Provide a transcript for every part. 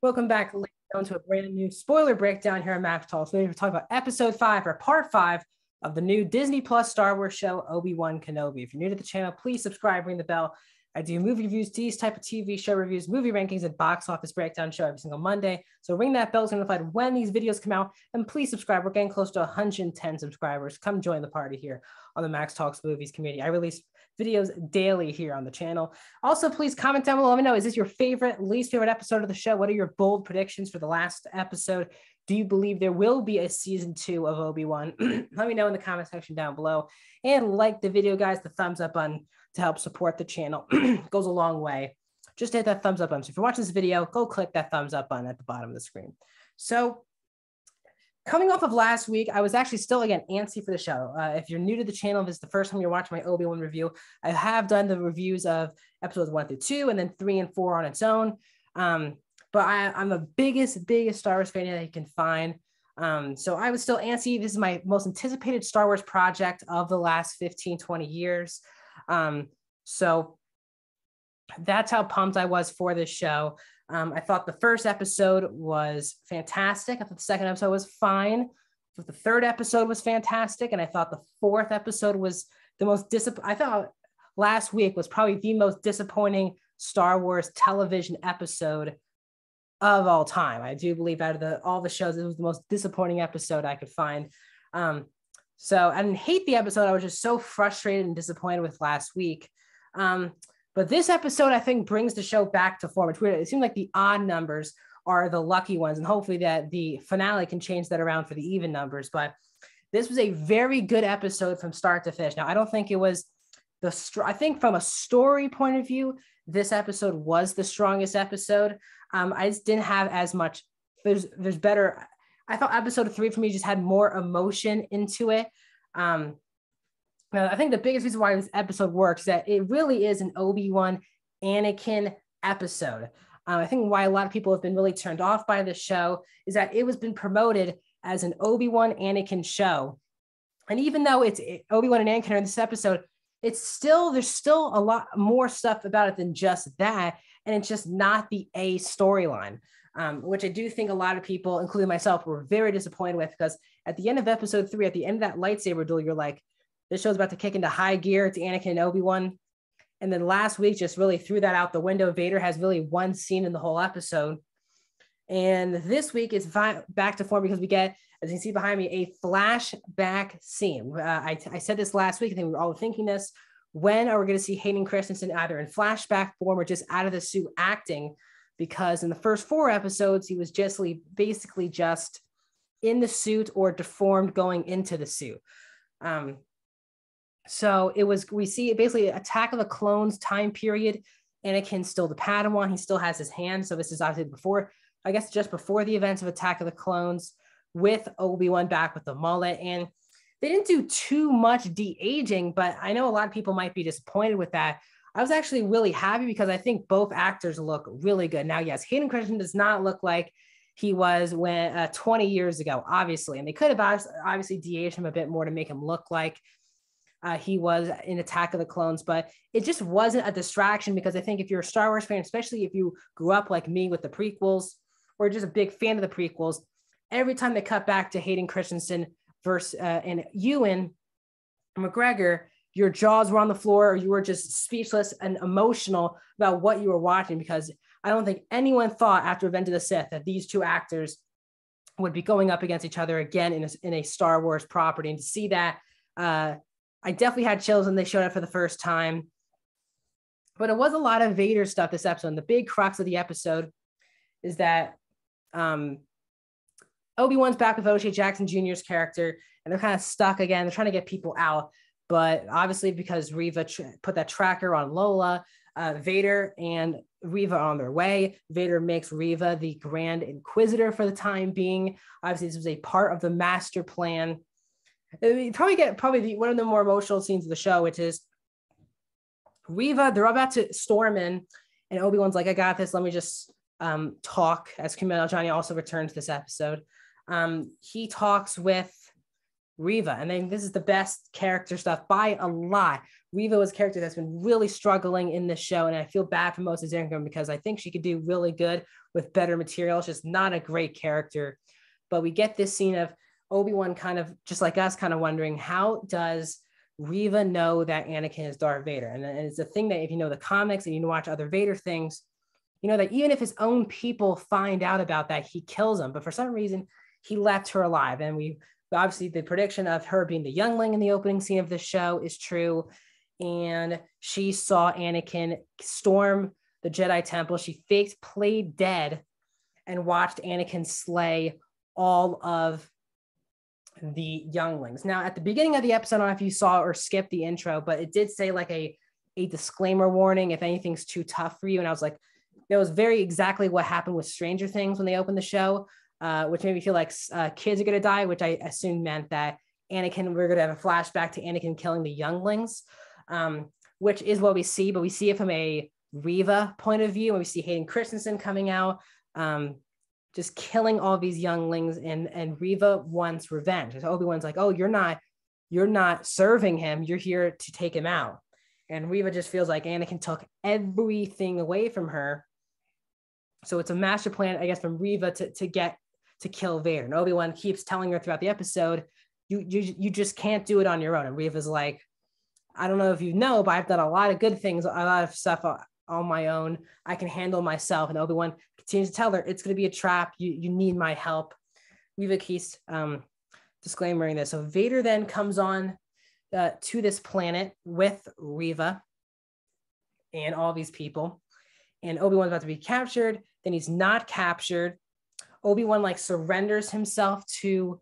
Welcome back, ladies and gentlemen, to a brand new spoiler breakdown here on Max Talk. So we're talking about episode 5 or part 5 of the new Disney Plus Star Wars show, Obi-Wan Kenobi. If you're new to the channel, please subscribe, ring the bell. I do movie reviews, these type of TV show reviews, movie rankings, and box office breakdown show every single Monday. So ring that bell to be notified when these videos come out, and please subscribe. We're getting close to 110 subscribers. Come join the party here on the Max Talks Movies community. I release videos daily here on the channel. Also, please comment down below. Let me know, is this your favorite, least favorite episode of the show? What are your bold predictions for the last episode? Do you believe there will be a season 2 of Obi-Wan? Let me know in the comment section down below. And like the video, guys, the thumbs up button to help support the channel goes a long way. Just hit that thumbs up button. So if you're watching this video, go click that thumbs up button at the bottom of the screen. So coming off of last week, I was actually still, again, antsy for the show. If you're new to the channel, if this is the first time you're watching my Obi-Wan review, I have done the reviews of episodes 1 through 2 and then 3 and 4 on its own. But I'm the biggest Star Wars fan that you can find. So I was still antsy. This is my most anticipated Star Wars project of the last 15, 20 years. So that's how pumped I was for this show. I thought the first episode was fantastic. I thought the second episode was fine. I thought the third episode was fantastic. And I thought the fourth episode was the most I thought last week was probably the most disappointing Star Wars television episode of all time. I do believe out of all the shows, it was the most disappointing episode I could find. So I didn't hate the episode. I was just so frustrated and disappointed with last week. But this episode, I think, brings the show back to form. It's weird. It seems like the odd numbers are the lucky ones, and hopefully that the finale can change that around for the even numbers. But this was a very good episode from start to finish. Now, I don't think it was I think from a story point of view, this episode was the strongest episode. I just didn't have as much. There's better. I thought episode 3 for me just had more emotion into it. Now, I think the biggest reason why this episode works is that it really is an Obi-Wan Anakin episode. I think why a lot of people have been really turned off by this show is that it was been promoted as an Obi-Wan Anakin show. And even though it's Obi-Wan and Anakin are in this episode, there's still a lot more stuff about it than just that. And it's just not the A storyline, which I do think a lot of people, including myself, were very disappointed with, because at the end of episode 3, at the end of that lightsaber duel, you're like, this show's about to kick into high gear to Anakin and Obi-Wan. And then last week just really threw that out the window. Vader has really one scene in the whole episode. And this week is back to form because we get, as you can see behind me, a flashback scene. I said this last week. I think we were all thinking this. When are we going to see Hayden Christensen either in flashback form or just out of the suit acting? Because in the first 4 episodes, he was just basically just in the suit or deformed going into the suit. So we see basically Attack of the Clones time period. Anakin's still the Padawan. He still has his hand. So this is obviously just before the events of Attack of the Clones, with Obi-Wan back with the mullet. And they didn't do too much de-aging, but I know a lot of people might be disappointed with that. I was actually really happy because I think both actors look really good. Now, yes, Hayden Christensen does not look like he was when 20 years ago, obviously. And they could have obviously de-aged him a bit more to make him look like he was in Attack of the Clones, but it just wasn't a distraction, because I think if you're a Star Wars fan, especially if you grew up like me with the prequels or just a big fan of the prequels, every time they cut back to Hayden Christensen versus and Ewan McGregor, your jaws were on the floor, or you were just speechless and emotional about what you were watching, because I don't think anyone thought after Revenge of the Sith that these two actors would be going up against each other again in a Star Wars property. And to see that, I definitely had chills when they showed up for the first time. But it was a lot of Vader stuff this episode. And the big crux of the episode is that Obi-Wan's back with O'Shea Jackson Jr.'s character, and they're kind of stuck again. They're trying to get people out. But obviously, because Reva put that tracker on Lola, Vader and Reva are on their way. Vader makes Reva the Grand Inquisitor for the time being. Obviously, this was a part of the master plan. You probably get one of the more emotional scenes of the show, which is Reva, they're about to storm in, and Obi-Wan's like, I got this. Let me just talk, as Kumail Johnny also returns this episode. He talks with Reva. And then this is the best character stuff by a lot. Reva was a character that's been really struggling in this show, and I feel bad for Moses Ingram because I think she could do really good with better material. It's just not a great character. But we get this scene of Obi-Wan kind of just like us, kind of wondering, how does Reva know that Anakin is Darth Vader? And it's a thing that if you know the comics and you watch other Vader things, you know that even if his own people find out about that, he kills them. But for some reason, he left her alive. And we obviously, the prediction of her being the youngling in the opening scene of the show is true. And she saw Anakin storm the Jedi Temple. She played dead and watched Anakin slay all of the younglings. Now, at the beginning of the episode, I don't know if you saw or skipped the intro, but it did say like a disclaimer warning if anything's too tough for you. And I was like, that was very exactly what happened with Stranger Things when they opened the show, which made me feel like kids are going to die, which I assume meant that Anakin, we're going to have a flashback to Anakin killing the younglings, which is what we see, but we see it from a Reva point of view, and we see Hayden Christensen coming out, just killing all these younglings, and Reva wants revenge. So Obi-Wan's like, oh, you're not serving him, you're here to take him out. And Reva just feels like Anakin took everything away from her. So it's a master plan, I guess, from Reva to kill Vader. And Obi-Wan keeps telling her throughout the episode, you just can't do it on your own. And Reva's like, I don't know if you know, but I've done a lot of good things, a lot of stuff on my own. I can handle myself. And Obi-Wan continues to tell her, it's going to be a trap. You need my help. Reva keeps disclaimering this. So Vader then comes on to this planet with Reva and all these people. And Obi-Wan's about to be captured. Then he's not captured. Obi-Wan like surrenders himself to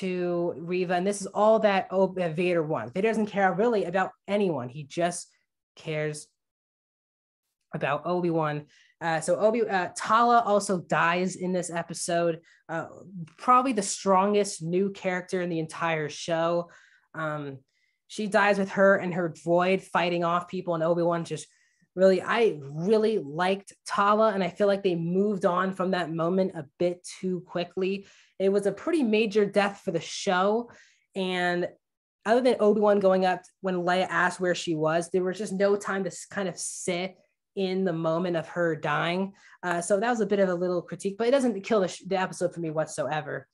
Reva. And this is all that Vader wants. Vader doesn't care really about anyone. He just cares about Obi-Wan. Tala also dies in this episode. Probably the strongest new character in the entire show. She dies with her and her droid fighting off people, and Obi-Wan just I really liked Tala, and I feel like they moved on from that moment a bit too quickly. It was a pretty major death for the show, and other than Obi-Wan going up when Leia asked where she was, there was just no time to kind of sit in the moment of her dying. So that was a bit of a little critique, but it doesn't kill the episode for me whatsoever.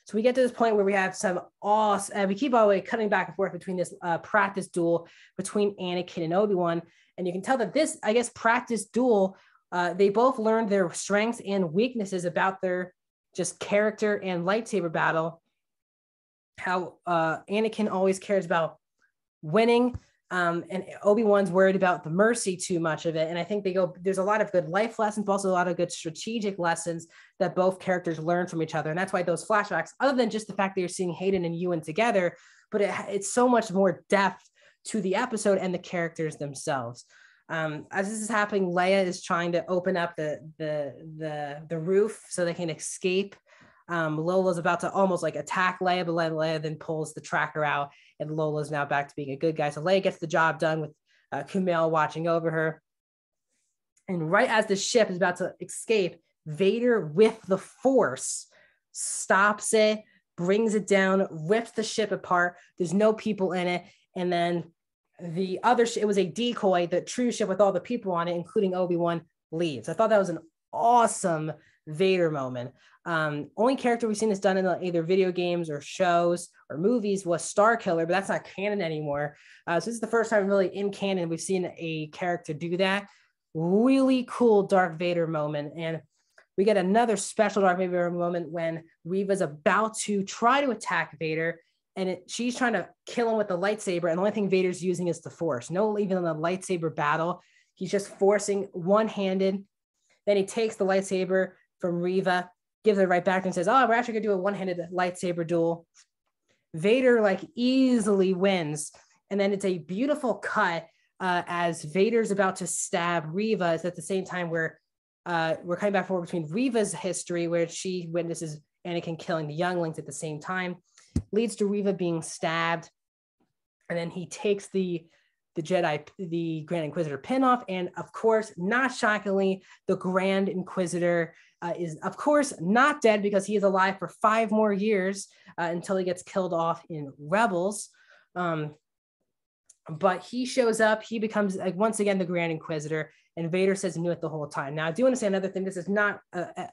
So we get to this point where we have some awesome, we keep all the way cutting back and forth between this practice duel between Anakin and Obi-Wan. And you can tell that this, I guess, practice duel, they both learned their strengths and weaknesses about their just character and lightsaber battle. How Anakin always cares about winning, and Obi-Wan's worried about the mercy too much of it. And I think there's a lot of good life lessons, but also a lot of good strategic lessons that both characters learn from each other. And that's why those flashbacks, other than just the fact that you're seeing Hayden and Ewan together, but it's so much more depth to the episode and the characters themselves. As this is happening, Leia is trying to open up the roof so they can escape. Lola's about to almost like attack Leia, but Leia then pulls the tracker out, and Lola's now back to being a good guy. So Leia gets the job done with Kumail watching over her. And right as the ship is about to escape, Vader with the Force stops it, brings it down, rips the ship apart. There's no people in it. And then the other ship, it was a decoy, the true ship with all the people on it, including Obi-Wan, leaves. I thought that was an awesome Vader moment. Only character we've seen this done in either video games or shows or movies was Starkiller, but that's not canon anymore. So this is the first time really in canon we've seen a character do that. Really cool Darth Vader moment. And we get another special Darth Vader moment when Reva's about to try to attack Vader, and she's trying to kill him with the lightsaber, and the only thing Vader's using is the Force. No, even in the lightsaber battle, he's just forcing one-handed. Then he takes the lightsaber from Reva, gives it right back, and says, oh, we're actually gonna do a one-handed lightsaber duel. Vader like easily wins. And then it's a beautiful cut as Vader's about to stab Reva. It's at the same time where we're coming back and forth between Reva's history, where she witnesses Anakin killing the younglings at the same time, leads to Reva being stabbed. And then he takes the the Grand Inquisitor pinoff. And of course, not shockingly, the Grand Inquisitor is of course not dead, because he is alive for 5 more years until he gets killed off in Rebels. But he shows up, he becomes like once again the Grand Inquisitor, and Vader says he knew it the whole time. Now, I do want to say another thing. This is not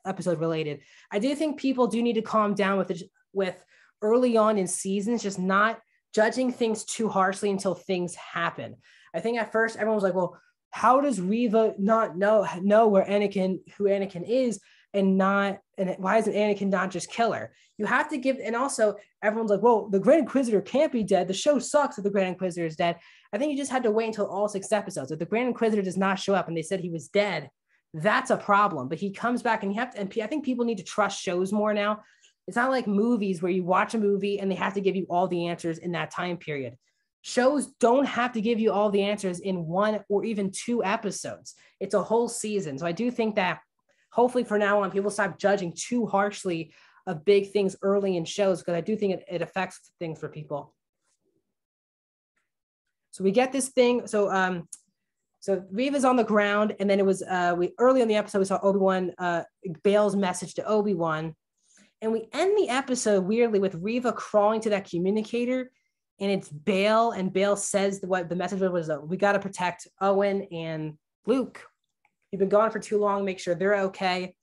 episode related. I do think people do need to calm down with early on in seasons, just not judging things too harshly until things happen. I think at first everyone was like, well, how does Reva not know who Anakin is, and why isn't Anakin not just kill her? You have to give, and also everyone's like, well, the Grand Inquisitor can't be dead. The show sucks if the Grand Inquisitor is dead. I think you just had to wait until all 6 episodes. If the Grand Inquisitor does not show up and they said he was dead, that's a problem. But he comes back, and I think people need to trust shows more now. It's not like movies where you watch a movie and they have to give you all the answers in that time period. Shows don't have to give you all the answers in 1 or even 2 episodes. It's a whole season. So I do think that hopefully for now on, people stop judging too harshly of big things early in shows, because I do think it affects things for people. So we get this thing. So Reva's on the ground, and then it was early in the episode we saw Obi-Wan, Bail's message to Obi-Wan, and we end the episode weirdly with Reva crawling to that communicator, and it's Bail, and Bail says what the message was: we got to protect Owen and Luke. You've been gone for too long. Make sure they're okay.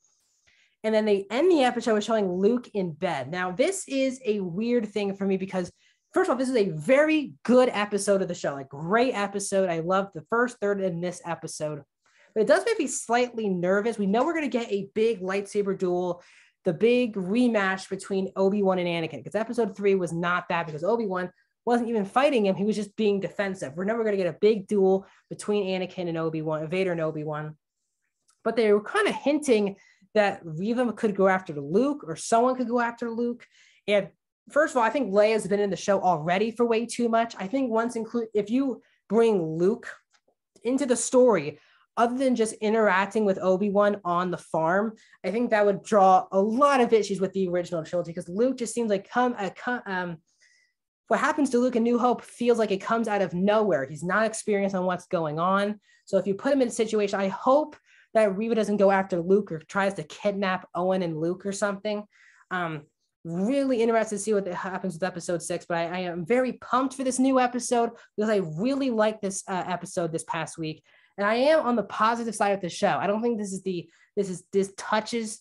And then they end the episode with showing Luke in bed. Now, this is a weird thing for me because, first of all, this is a very good episode of the show, like great episode. I love the first third in this episode, but it does make me slightly nervous. We know we're going to get a big lightsaber duel, the big rematch between Obi-Wan and Anakin, because episode 3 was not that, because Obi-Wan wasn't even fighting him. He was just being defensive. We're never going to get a big duel between Anakin and Obi-Wan, Vader and Obi-Wan. But they were kind of hinting that Reva could go after Luke, or someone could go after Luke. And first of all, I think Leia's been in the show already for way too much. I think if you bring Luke into the story, other than just interacting with Obi-Wan on the farm, I think that would draw a lot of issues with the original trilogy, because Luke just seems like what happens to Luke in New Hope feels like it comes out of nowhere. He's not experienced on what's going on. So if you put him in a situation, I hope that Reva doesn't go after Luke or tries to kidnap Owen and Luke or something. Really interested to see what happens with episode 6, but I am very pumped for this new episode, because I really like this episode this past week. And I am on the positive side of the show. I don't think this touches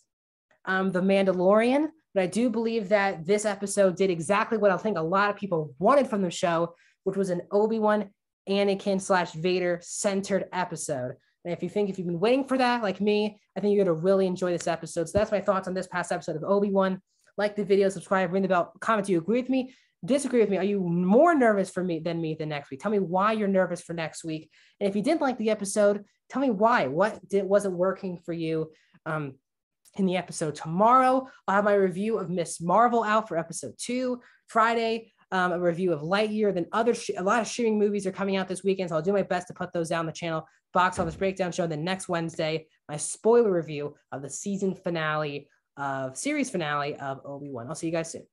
the Mandalorian, but I do believe that this episode did exactly what I think a lot of people wanted from the show, which was an Obi-Wan, Anakin / Vader centered episode. And if you've been waiting for that, like me, I think you're going to really enjoy this episode. So that's my thoughts on this past episode of Obi-Wan. Like the video, subscribe, ring the bell, comment. Do you agree with me? Disagree with me? Are you more nervous for me than next week? Tell me why you're nervous for next week. And if you didn't like the episode, tell me why. Wasn't working for you in the episode? Tomorrow, I'll have my review of Miss Marvel out for episode 2. Friday, a review of Lightyear. Then a lot of streaming movies are coming out this weekend, so I'll do my best to put those down the channel. Box office breakdown show. Then next Wednesday, my spoiler review of the series finale of Obi-Wan. I'll see you guys soon.